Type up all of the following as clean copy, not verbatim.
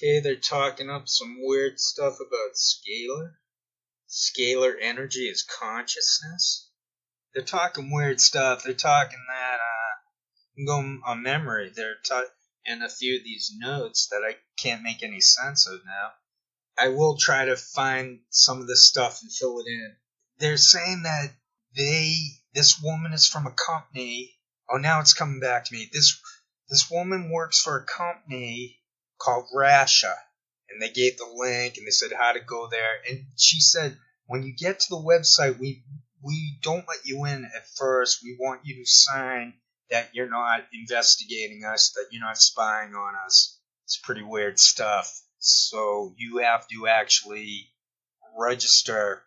Okay, they're talking up some weird stuff about scalar. Scalar energy is consciousness. They're talking weird stuff. They're talking that, I'm going on memory. They're in a few of these notes that I can't make any sense of now. I will try to find some of this stuff and fill it in. They're saying that this woman is from a company. Oh, now it's coming back to me. This woman works for a company called Rasha, and they gave the link and they said how to go there. And she said, when you get to the website, we don't let you in at first. We want you to sign that you're not investigating us, that you're not spying on us. It's pretty weird stuff. So you have to actually register,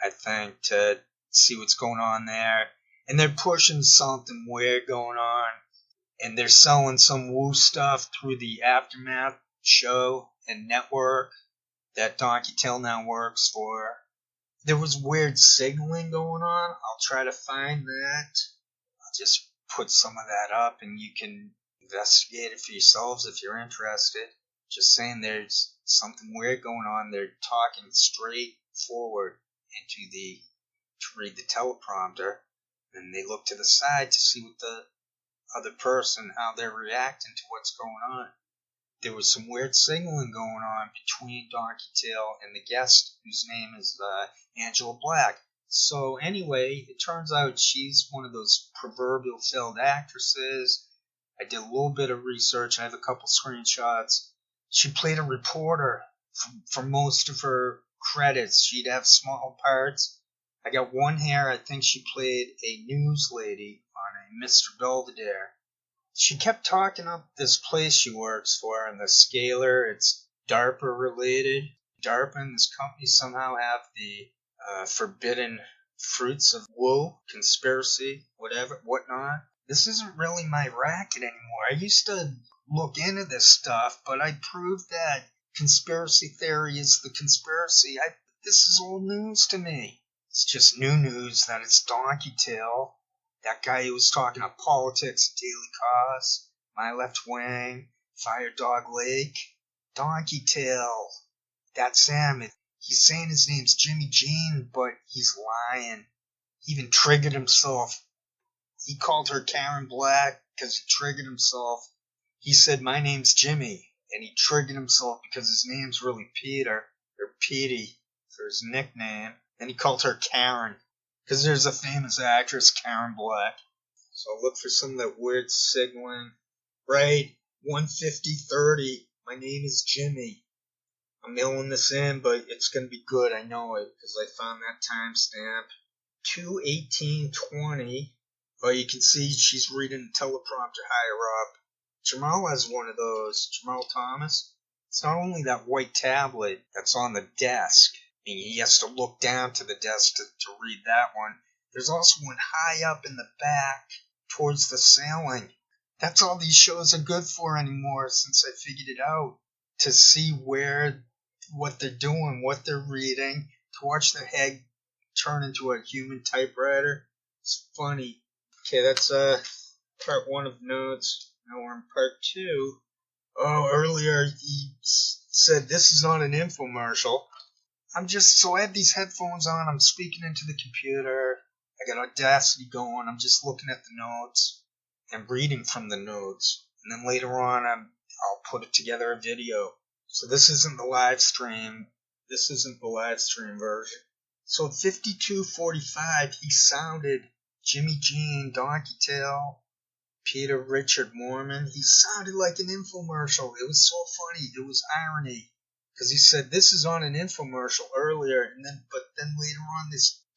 I think, to see what's going on there. And they're pushing something weird going on. And they're selling some woo stuff through the Aftermath show and network that Donkeytale now works for. There was weird signaling going on. I'll try to find that. I'll just put some of that up and you can investigate it for yourselves if you're interested. Just saying there's something weird going on. They're talking straight forward to read the teleprompter, and they look to the side to see what the other person, how they're reacting to what's going on. There was some weird signaling going on between Donkeytale and the guest, whose name is Angela Black. So anyway, it turns out she's one of those proverbial failed actresses. I did a little bit of research. I have a couple screenshots. She played a reporter for most of her credits. She'd have small parts. I got one here. I think she played a news lady on a Mr. Belvedere. She kept talking up this place she works for and the scalar. It's DARPA related. DARPA and this company somehow have the forbidden fruits of woo, conspiracy, whatnot. This isn't really my racket anymore. I used to look into this stuff, but I proved that conspiracy theory is the conspiracy. This is old news to me. It's just new news that it's Donkeytale, that guy who was talking about politics at Daily Cause, My Left Wing, Fire Dog Lake. Donkeytale. That's him. He's saying his name's Jimmy Jean, but he's lying. He even triggered himself. He called her Karen Black because he triggered himself. He said, my name's Jimmy, and he triggered himself because his name's really Peter, or Petey, for his nickname. And he called her Karen, because there's a famous actress, Karen Black. So I'll look for some of that weird signaling. Right, 150:30. My name is Jimmy. I'm mailing this in, but it's going to be good. I know it, because I found that timestamp. 2:18:20. Oh, you can see she's reading the teleprompter higher up. Jamal has one of those. Jamal Thomas. It's not only that white tablet that's on the desk, and he has to look down to the desk to read that one. There's also one high up in the back towards the ceiling. That's all these shows are good for anymore since I figured it out. To see what they're doing, what they're reading, to watch their head turn into a human typewriter. It's funny. Okay, that's part one of notes. Now we're in part two. Oh, earlier he said this is not an infomercial. So I have these headphones on, I'm speaking into the computer, I got Audacity going, I'm just looking at the notes and reading from the notes. And then later on I'll put it together a video. So this isn't the live stream. This isn't the live stream version. So at 52:45 he sounded Jimmy Jean, Donkeytale, Peter Richard Mormon. He sounded like an infomercial. It was so funny. It was irony. Because he said this is on an infomercial earlier, but then later on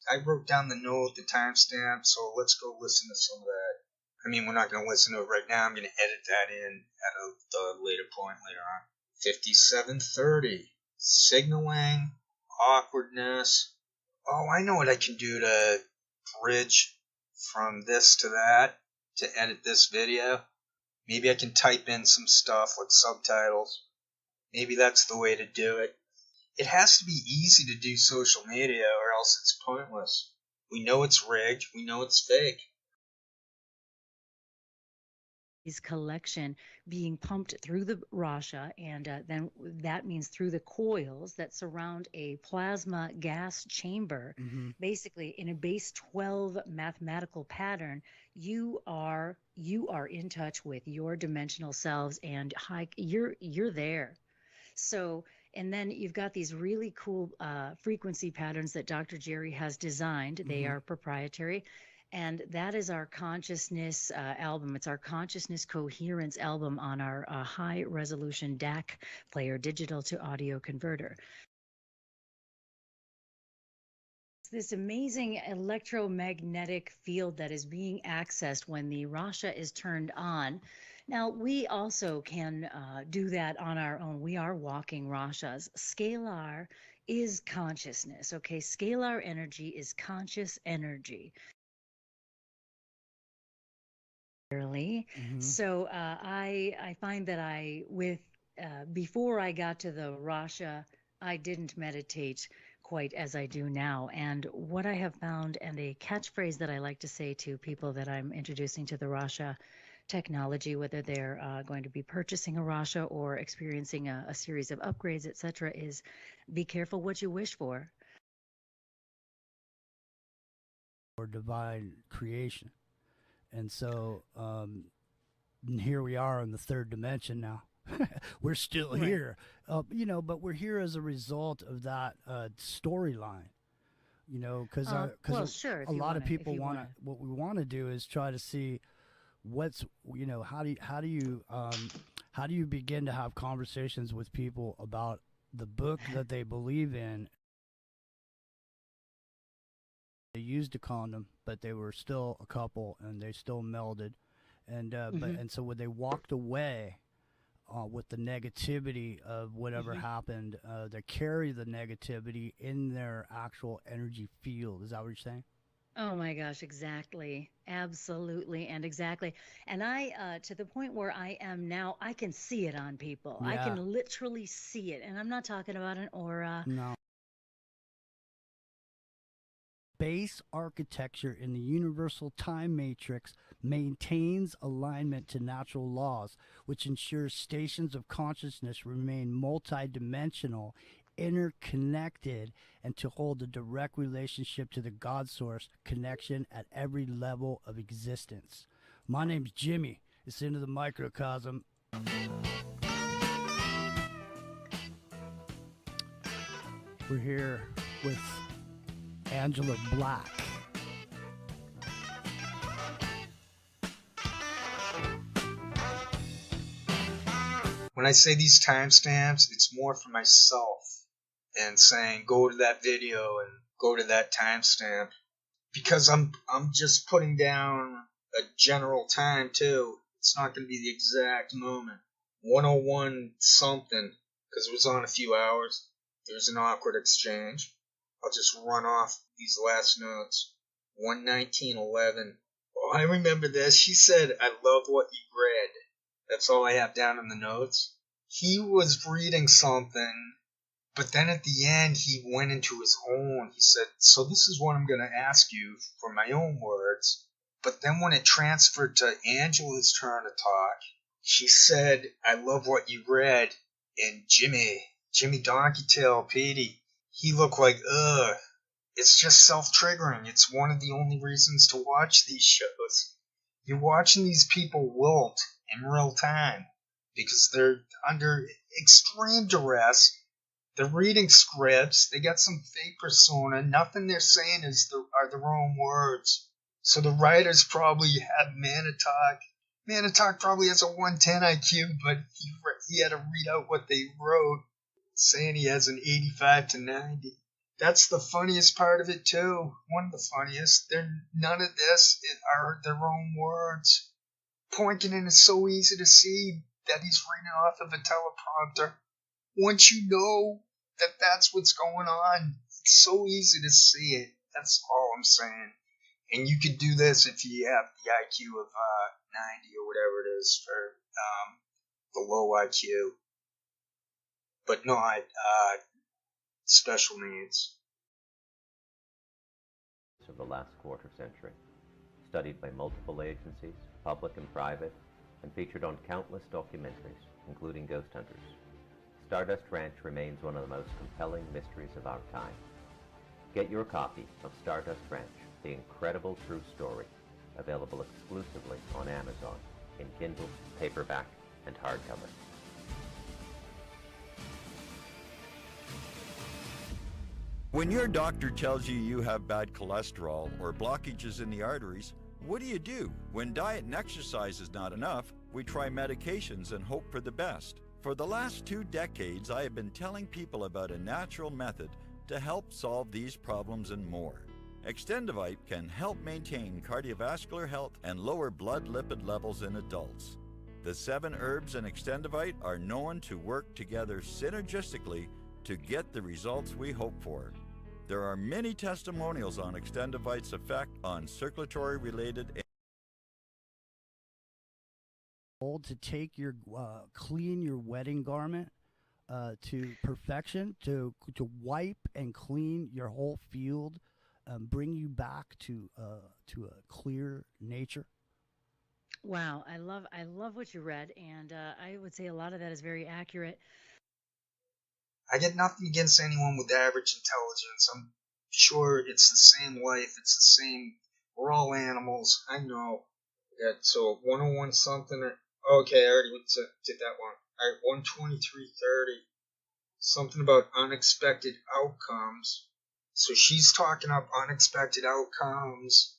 I wrote down the note, the timestamp, so let's go listen to some of that. I mean, we're not going to listen to it right now. I'm going to edit that in at the later point later on. 57:30. Signaling, awkwardness. Oh, I know what I can do to bridge from this to that, to edit this video. Maybe I can type in some stuff like subtitles. Maybe that's the way to do it. It has to be easy to do social media or else it's pointless. We know it's rigged. We know it's fake. collection being pumped through the Rasha, and then that means through the coils that surround a plasma gas chamber. Mm-hmm. Basically, in a base 12 mathematical pattern, you are in touch with your dimensional selves, and you're there. So, and then you've got these really cool frequency patterns that Dr. Jerry has designed. They Mm-hmm. are proprietary. And that is our consciousness album. It's our consciousness coherence album on our high resolution DAC player, digital to audio converter. This amazing electromagnetic field that is being accessed when the Rasha is turned on. Now, we also can do that on our own. We are walking Rashas. Scalar is consciousness, okay? Scalar energy is conscious energy. Mm-hmm. So I find that before I got to the Rasha, I didn't meditate quite as I do now. And what I have found, and a catchphrase that I like to say to people that I'm introducing to the Rasha technology, whether they're going to be purchasing a Rasha or experiencing a series of upgrades, etc., is be careful what you wish for. Or divine creation. And so and here we are in the third dimension now. We're still Right. here, but we're here as a result of that storyline. Because Well, sure, a if you lot want of to, if people you want want to. to. What we want to do is try to see what's how do you begin to have conversations with people about the book that they believe in. They used a condom, but they were still a couple, and they still melded, Hmm. and so when they walked away with the negativity of whatever Hmm. happened, they carry the negativity in their actual energy field. Is that what you're saying? Oh my gosh, exactly. Absolutely and exactly. And to the point where I am now, I can see it on people. I Yeah. can literally see it. And I'm not talking about an aura. No. Base architecture in the universal time matrix maintains alignment to natural laws, which ensures stations of consciousness remain multidimensional, interconnected, and to hold a direct relationship to the God source connection at every level of existence. My name's Jimmy. It's into the microcosm. We're here with Angela Black. When I say these timestamps, it's more for myself and saying go to that video and go to that timestamp because I'm just putting down a general time too. It's not going to be the exact moment. 101 something because it was on a few hours. There's an awkward exchange. I'll just run off these last notes. 11911. Oh, I remember this. She said, "I love what you read." That's all I have down in the notes. He was reading something, but then at the end he went into his own. He said, "So this is what I'm going to ask you for my own words." But then when it transferred to Angela's turn to talk, she said, "I love what you read." And Jimmy Donkeytale, Petey, he looked like, ugh. It's just self-triggering. It's one of the only reasons to watch these shows. You're watching these people wilt in real time because they're under extreme duress. They're reading scripts. They got some fake persona. Nothing they're saying are their own words. So the writers probably have Manitalk. Manitalk probably has a 110 IQ, but he had to read out what they wrote, saying he has an 85 to 90. That's the funniest part of it too. One of the funniest. None of this are their own words. Pointing is so easy to see that he's reading off of a teleprompter. Once you know that that's what's going on, it's so easy to see it. That's all I'm saying. And you could do this if you have the IQ of 90 or whatever it is for the low IQ, but not special needs. Of the last quarter century, studied by multiple agencies, public and private, and featured on countless documentaries, including Ghost Hunters. Stardust Ranch remains one of the most compelling mysteries of our time. Get your copy of Stardust Ranch, The Incredible True Story, available exclusively on Amazon in Kindle, paperback, and hardcover. When your doctor tells you have bad cholesterol or blockages in the arteries, what do? When diet and exercise is not enough, we try medications and hope for the best. For the last 2 decades, I have been telling people about a natural method to help solve these problems and more. Extendivite can help maintain cardiovascular health and lower blood lipid levels in adults. The 7 herbs in Extendivite are known to work together synergistically to get the results we hope for. There are many testimonials on Extendivite's effect on circulatory-related to take your clean your wedding garment to perfection, to wipe and clean your whole field, bring you back to a clear nature. Wow, I love what you read, and I would say a lot of that is very accurate. I get nothing against anyone with average intelligence. I'm sure it's the same life. It's the same. We're all animals. I know. Yeah, so 101 something. Okay, I already did that one. All right, 123.30. Something about unexpected outcomes. So she's talking up unexpected outcomes.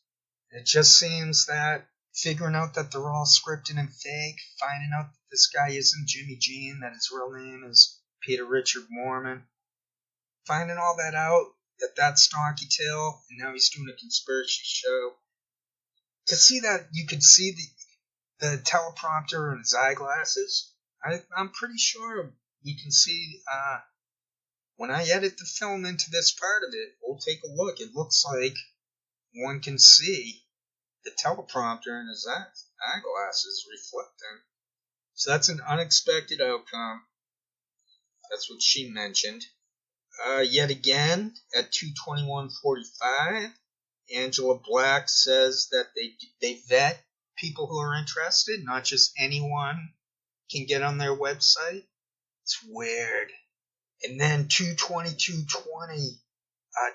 It just seems that figuring out that they're all scripted and fake, finding out that this guy isn't Jimmy Jean, that his real name is Peter Richard Mormon, finding all that out, that's Donkeytale, and now he's doing a conspiracy show. To see that, you could see the teleprompter and his eyeglasses. I'm pretty sure you can see, when I edit the film into this part of it, we'll take a look. It looks like one can see the teleprompter and his eyeglasses reflecting. So that's an unexpected outcome. That's what she mentioned. Yet again, at 2:21:45, Angela Black says that they vet people who are interested, not just anyone can get on their website. It's weird. And then 2:22:20,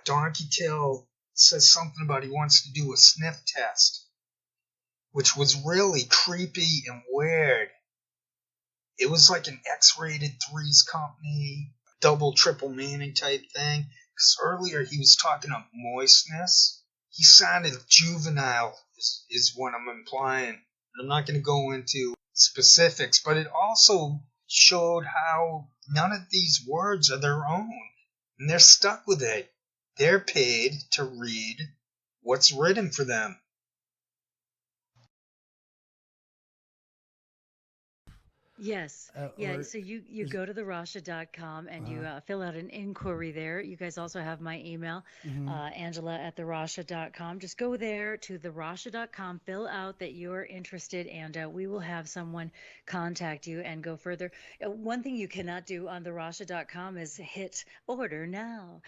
Donkeytale says something about he wants to do a sniff test, which was really creepy and weird. It was like an X-rated Three's Company, double, triple meaning type thing. Because earlier he was talking of moistness. He sounded juvenile, is what I'm implying. And I'm not going to go into specifics, but it also showed how none of these words are their own. And they're stuck with it. They're paid to read what's written for them. Yes. Yeah. So you go to therasha.com and you fill out an inquiry there. You guys also have my email, Angela at therasha.com. Just go there to therasha.com, fill out that you're interested, and we will have someone contact you and go further. One thing you cannot do on therasha.com is hit order now.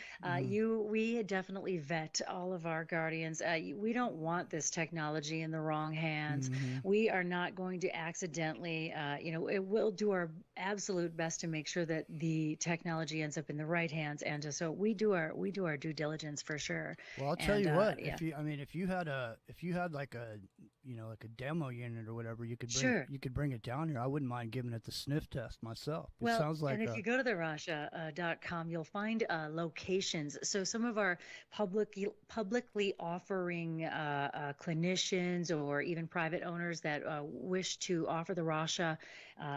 We definitely vet all of our guardians. We don't want this technology in the wrong hands. We are not going to accidentally, we'll do our absolute best to make sure that the technology ends up in the right hands, and so we do our due diligence for sure. Well, I'll tell you what. Yeah. If you had like a demo unit or whatever, you could bring it down here. I wouldn't mind giving it the sniff test myself. It sounds like. And if you go to therasha.com, you'll find locations. So some of our publicly offering clinicians or even private owners that wish to offer the Rasha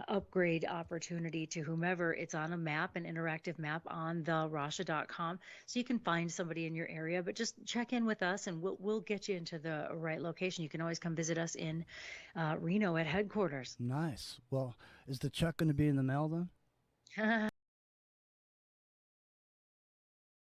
upgrade opportunity to whomever, it's on a map, an interactive map on therasha.com, so you can find somebody in your area. But just check in with us, and we'll get you into the right location. You can always come visit us in Reno at headquarters. Nice. Well, is the check going to be in the mail then?